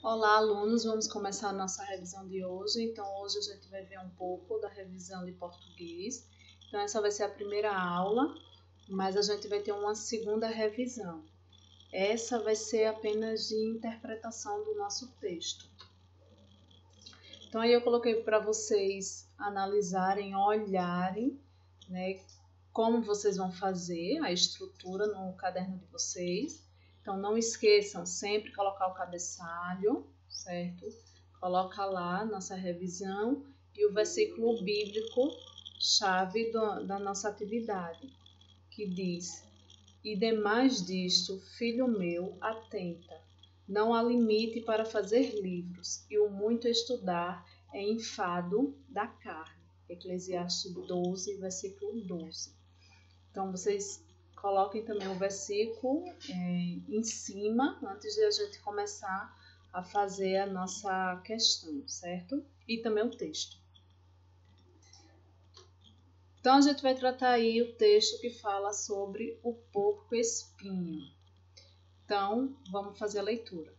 Olá, alunos! Vamos começar a nossa revisão de hoje. Então, hoje a gente vai ver um pouco da revisão de português. Então, essa vai ser a primeira aula, mas a gente vai ter uma segunda revisão. Essa vai ser apenas de interpretação do nosso texto. Então, aí eu coloquei para vocês analisarem, olharem, né, como vocês vão fazer a estrutura no caderno de vocês. Então, não esqueçam sempre colocar o cabeçalho, certo? Coloca lá nossa revisão e o versículo bíblico chave da nossa atividade, que diz: "E demais disto, filho meu, atenta, não há limite para fazer livros, e o muito estudar é enfado da carne." Eclesiastes 12, versículo 12. Então, vocês coloquem também o versículo em cima, antes de a gente começar a fazer a nossa questão, certo? E também o texto. Então, a gente vai tratar aí o texto que fala sobre o porco-espinho. Então, vamos fazer a leitura.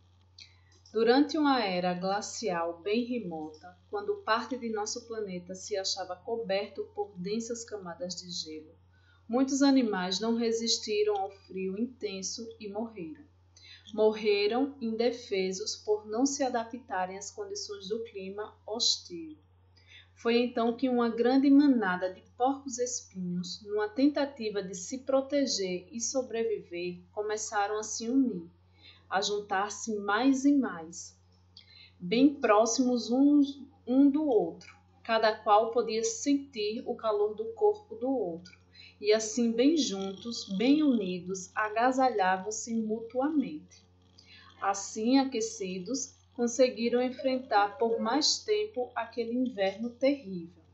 Durante uma era glacial bem remota, quando parte de nosso planeta se achava coberto por densas camadas de gelo, muitos animais não resistiram ao frio intenso e morreram. Morreram indefesos por não se adaptarem às condições do clima hostil. Foi então que uma grande manada de porcos-espinhos, numa tentativa de se proteger e sobreviver, começaram a se unir, a juntar-se mais e mais, bem próximos um do outro. Cada qual podia sentir o calor do corpo do outro. E assim, bem juntos, bem unidos, agasalhavam-se mutuamente. Assim, aquecidos, conseguiram enfrentar por mais tempo aquele inverno terrível.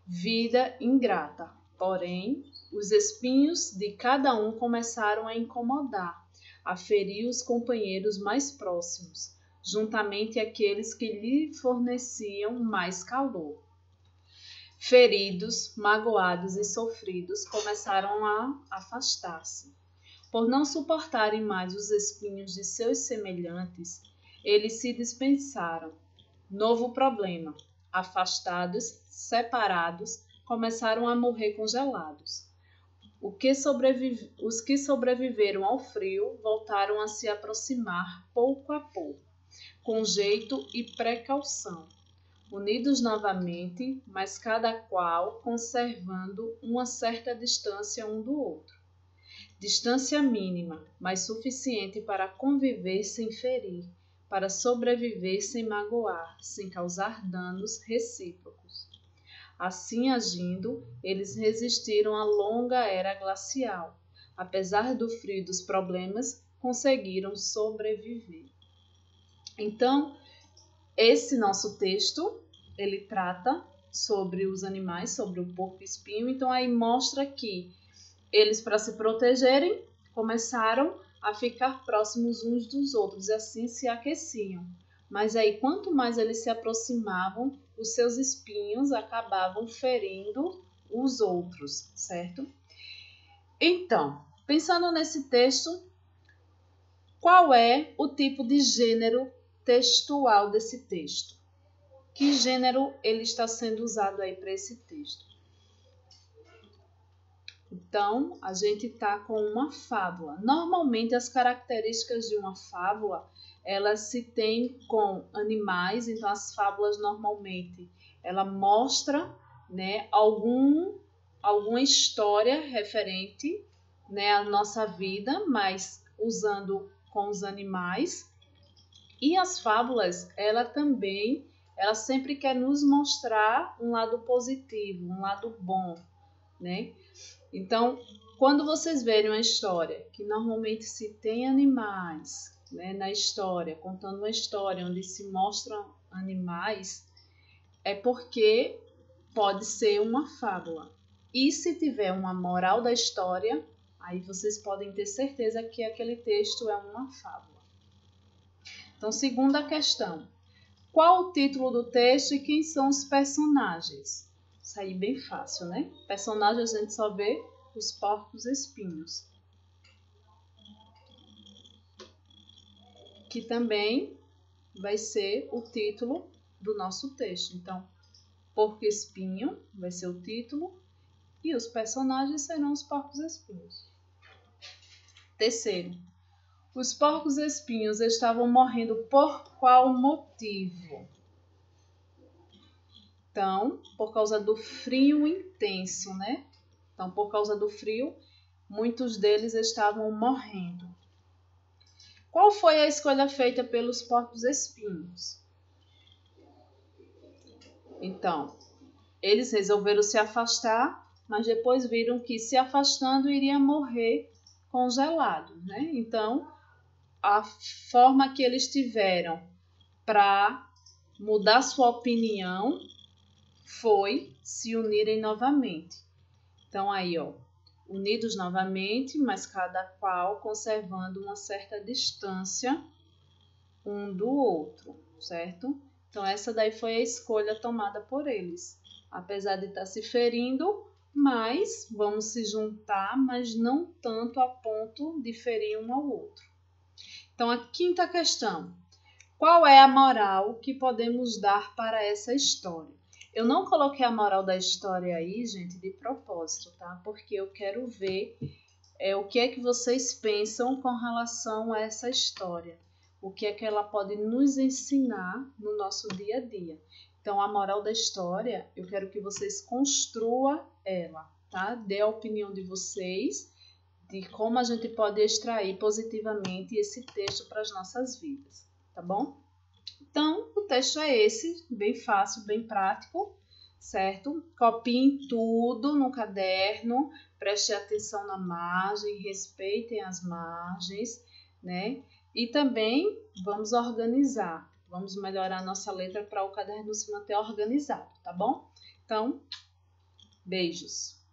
Vida ingrata. Porém, os espinhos de cada um começaram a incomodar, a ferir os companheiros mais próximos, juntamente aqueles que lhe forneciam mais calor. Feridos, magoados e sofridos, começaram a afastar-se. Por não suportarem mais os espinhos de seus semelhantes, eles se dispensaram. Novo problema. Afastados, separados, começaram a morrer congelados. Os que sobreviveram ao frio voltaram a se aproximar pouco a pouco, com jeito e precaução, unidos novamente, mas cada qual conservando uma certa distância um do outro. Distância mínima, mas suficiente para conviver sem ferir, para sobreviver sem magoar, sem causar danos recíprocos. Assim agindo, eles resistiram à longa era glacial. Apesar do frio e dos problemas, conseguiram sobreviver. Então, esse nosso texto, ele trata sobre os animais, sobre o porco-espinho. Então, aí mostra que eles, para se protegerem, começaram a ficar próximos uns dos outros e assim se aqueciam. Mas aí, quanto mais eles se aproximavam, os seus espinhos acabavam ferindo os outros, certo? Então, pensando nesse texto, qual é o tipo de gênero textual desse texto? Que gênero ele está sendo usado aí para esse texto? Então, a gente está com uma fábula. Normalmente, as características de uma fábula, elas se têm com animais. Então, as fábulas, normalmente, ela mostra, né, alguma história referente, né, à nossa vida, mas usando com os animais. E as fábulas, ela sempre quer nos mostrar um lado positivo, um lado bom, né? Então, quando vocês verem uma história que normalmente se tem animais, né, na história, contando uma história onde se mostram animais, é porque pode ser uma fábula. E se tiver uma moral da história, aí vocês podem ter certeza que aquele texto é uma fábula. Então, segunda questão. Qual o título do texto e quem são os personagens? Isso aí é bem fácil, né? Personagens a gente só vê os porcos-espinhos. Que também vai ser o título do nosso texto. Então, porco-espinho vai ser o título e os personagens serão os porcos-espinhos. Terceiro, os porcos-espinhos estavam morrendo por qual motivo? Então, por causa do frio intenso, né? Então, por causa do frio, muitos deles estavam morrendo. Qual foi a escolha feita pelos porcos-espinhos? Então, eles resolveram se afastar, mas depois viram que se afastando iria morrer congelado, né? Então, a forma que eles tiveram para mudar sua opinião foi se unirem novamente. Então, aí, ó, unidos novamente, mas cada qual conservando uma certa distância um do outro, certo? Então, essa daí foi a escolha tomada por eles. Apesar de estar se ferindo, mas vamos se juntar, mas não tanto a ponto de ferir um ao outro. Então, a quinta questão. Qual é a moral que podemos dar para essa história? Eu não coloquei a moral da história aí, gente, de propósito, tá? Porque eu quero ver o que é que vocês pensam com relação a essa história. O que é que ela pode nos ensinar no nosso dia a dia. Então, a moral da história, eu quero que vocês construam ela, tá? Dê a opinião de vocês de como a gente pode extrair positivamente esse texto para as nossas vidas, tá bom? Então, o texto é esse, bem fácil, bem prático, certo? Copiem tudo no caderno, prestem atenção na margem, respeitem as margens, né? E também vamos organizar, vamos melhorar nossa letra para o caderno se manter organizado, tá bom? Então, beijos!